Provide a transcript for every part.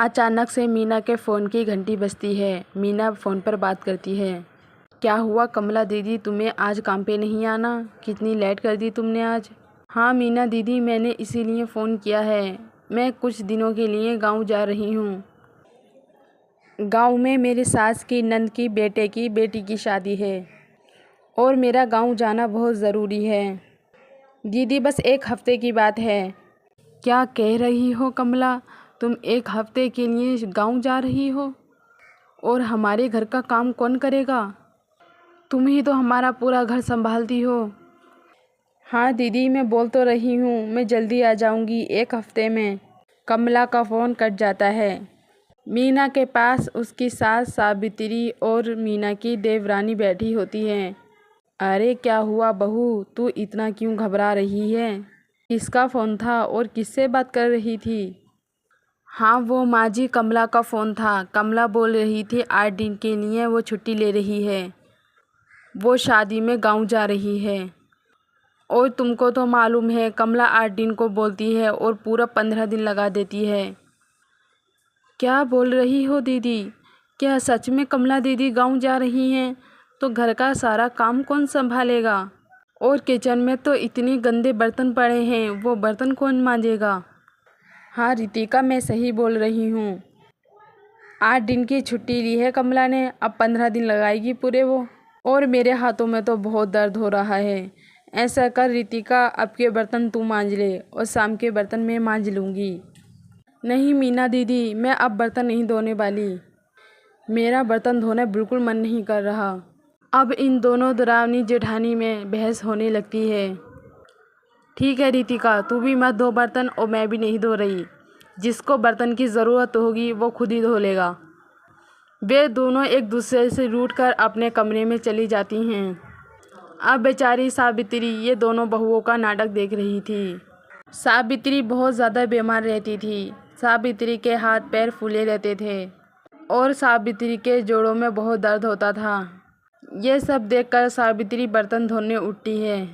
अचानक से मीना के फ़ोन की घंटी बजती है। मीना फ़ोन पर बात करती है। क्या हुआ कमला दीदी, तुम्हें आज काम पे नहीं आना? कितनी लेट कर दी तुमने आज। हाँ मीना दीदी, मैंने इसीलिए फ़ोन किया है। मैं कुछ दिनों के लिए गांव जा रही हूँ। गांव में मेरी सास की नंद की बेटे की बेटी की शादी है और मेरा गांव जाना बहुत ज़रूरी है। दीदी बस एक हफ्ते की बात है। क्या कह रही हो कमला, तुम एक हफ्ते के लिए गांव जा रही हो? और हमारे घर का काम कौन करेगा? तुम ही तो हमारा पूरा घर संभालती हो। हाँ दीदी, मैं बोल तो रही हूँ मैं जल्दी आ जाऊँगी, एक हफ्ते में। कमला का फ़ोन कट जाता है। मीना के पास उसकी सास सावित्री और मीना की देवरानी बैठी होती है। अरे क्या हुआ बहू, तू इतना क्यों घबरा रही है? किसका फ़ोन था और किससे बात कर रही थी? हाँ वो माँ जी, कमला का फ़ोन था। कमला बोल रही थी 8 दिन के लिए वो छुट्टी ले रही है। वो शादी में गांव जा रही है। और तुमको तो मालूम है कमला 8 दिन को बोलती है और पूरा 15 दिन लगा देती है। क्या बोल रही हो दीदी? क्या सच में कमला दीदी गांव जा रही हैं? तो घर का सारा काम कौन संभालेगा? और किचन में तो इतने गंदे बर्तन पड़े हैं, वो बर्तन कौन मांजेगा? हाँ रितिका, मैं सही बोल रही हूँ। 8 दिन की छुट्टी ली है कमला ने, अब 15 दिन लगाएगी पूरे वो। और मेरे हाथों में तो बहुत दर्द हो रहा है। ऐसा कर रितिका, अब के बर्तन तू मांज ले और शाम के बर्तन मैं मांज लूँगी। नहीं मीना दीदी, मैं अब बर्तन नहीं धोने वाली। मेरा बर्तन धोने बिल्कुल मन नहीं कर रहा। अब इन दोनों देवरानी जेठानी में बहस होने लगती है। ठीक है रितिका, तू भी मत धो बर्तन और मैं भी नहीं धो रही। जिसको बर्तन की ज़रूरत होगी वो खुद ही धो लेगा। वे दोनों एक दूसरे से रूठकर अपने कमरे में चली जाती हैं। अब बेचारी सावित्री ये दोनों बहुओं का नाटक देख रही थी। सावित्री बहुत ज़्यादा बीमार रहती थी। सावित्री के हाथ पैर फूले रहते थे और सावित्री के जोड़ों में बहुत दर्द होता था। ये सब देखकर सावित्री बर्तन धोने उठती है।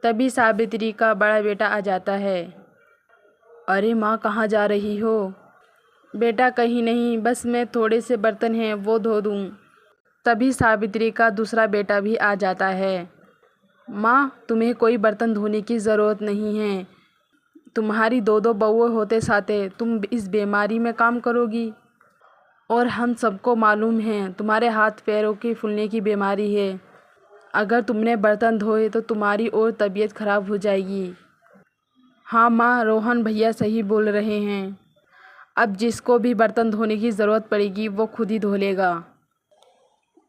तभी सावित्री का बड़ा बेटा आ जाता है। अरे माँ, कहाँ जा रही हो? बेटा कहीं नहीं, बस मैं थोड़े से बर्तन हैं वो धो दूँ। तभी सावित्री का दूसरा बेटा भी आ जाता है। माँ, तुम्हें कोई बर्तन धोने की ज़रूरत नहीं है। तुम्हारी 2-2 बहू होते साथे तुम इस बीमारी में काम करोगी। और हम सबको मालूम है तुम्हारे हाथ पैरों की फूलने की बीमारी है। अगर तुमने बर्तन धोए तो तुम्हारी और तबीयत खराब हो जाएगी। हाँ माँ, रोहन भैया सही बोल रहे हैं। अब जिसको भी बर्तन धोने की ज़रूरत पड़ेगी वो खुद ही धो लेगा।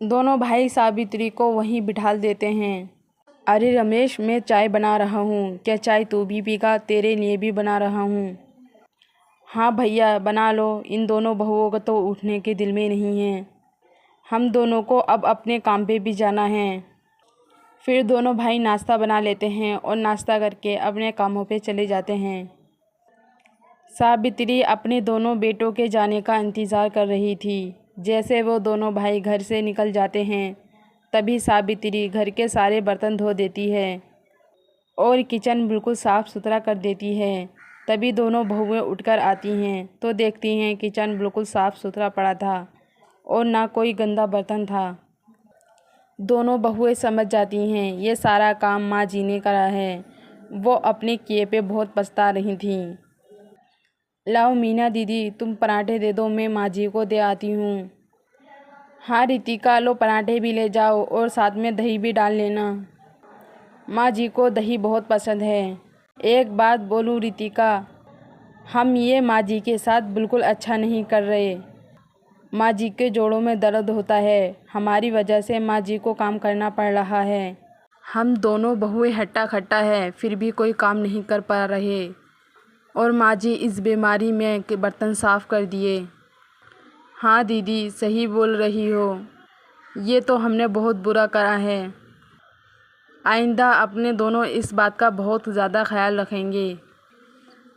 दोनों भाई सावित्री को वहीं बिठा देते हैं। अरे रमेश, मैं चाय बना रहा हूँ, क्या चाय तू भी पीगा? तेरे लिए भी बना रहा हूँ। हाँ भैया बना लो, इन दोनों बहुओं को तो उठने के दिल में नहीं है। हम दोनों को अब अपने काम पे भी जाना है। फिर दोनों भाई नाश्ता बना लेते हैं और नाश्ता करके अपने कामों पे चले जाते हैं। सावित्री अपने दोनों बेटों के जाने का इंतज़ार कर रही थी। जैसे वो दोनों भाई घर से निकल जाते हैं तभी सावित्री घर के सारे बर्तन धो देती है और किचन बिल्कुल साफ़ सुथरा कर देती है। तभी दोनों बहुएं उठकर आती हैं तो देखती हैं किचन बिल्कुल साफ़ सुथरा पड़ा था और ना कोई गंदा बर्तन था। दोनों बहुएं समझ जाती हैं ये सारा काम माँ जी ने करा है। वो अपने किए पे बहुत पछता रही थीं। लाओ मीना दीदी, तुम पराठे दे दो, मैं माँ जी को दे आती हूँ। हाँ रितिका, लो पराठे भी ले जाओ और साथ में दही भी डाल लेना। माँ जी को दही बहुत पसंद है। एक बात बोलूँ रितिका, हम ये माँ जी के साथ बिल्कुल अच्छा नहीं कर रहे। माँ जी के जोड़ों में दर्द होता है, हमारी वजह से माँ जी को काम करना पड़ रहा है। हम दोनों बहुएं हट्टा खट्टा है फिर भी कोई काम नहीं कर पा रहे और माँ जी इस बीमारी में के बर्तन साफ़ कर दिए। हाँ दीदी सही बोल रही हो, ये तो हमने बहुत बुरा करा है। आइंदा अपने दोनों इस बात का बहुत ज़्यादा ख्याल रखेंगे।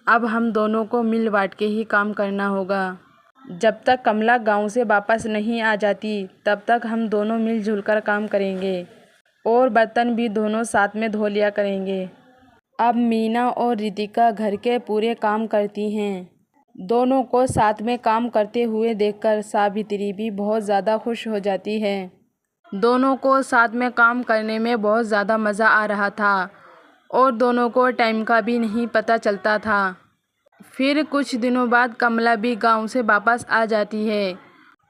अब हम दोनों को मिल बांट के ही काम करना होगा। जब तक कमला गांव से वापस नहीं आ जाती तब तक हम दोनों मिलजुल कर काम करेंगे और बर्तन भी दोनों साथ में धो लिया करेंगे। अब मीना और रितिका घर के पूरे काम करती हैं। दोनों को साथ में काम करते हुए देखकर सावित्री भी बहुत ज़्यादा खुश हो जाती है। दोनों को साथ में काम करने में बहुत ज़्यादा मज़ा आ रहा था और दोनों को टाइम का भी नहीं पता चलता था। फिर कुछ दिनों बाद कमला भी गांव से वापस आ जाती है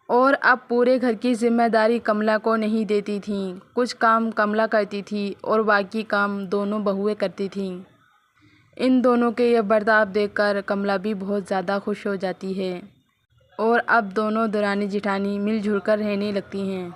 और अब पूरे घर की जिम्मेदारी कमला को नहीं देती थी। कुछ काम कमला करती थी और बाकी काम दोनों बहुएं करती थीं। इन दोनों के ये बर्ताव देखकर कमला भी बहुत ज़्यादा खुश हो जाती है और अब दोनों दरानी जेठानी मिलजुल कर रहने लगती हैं।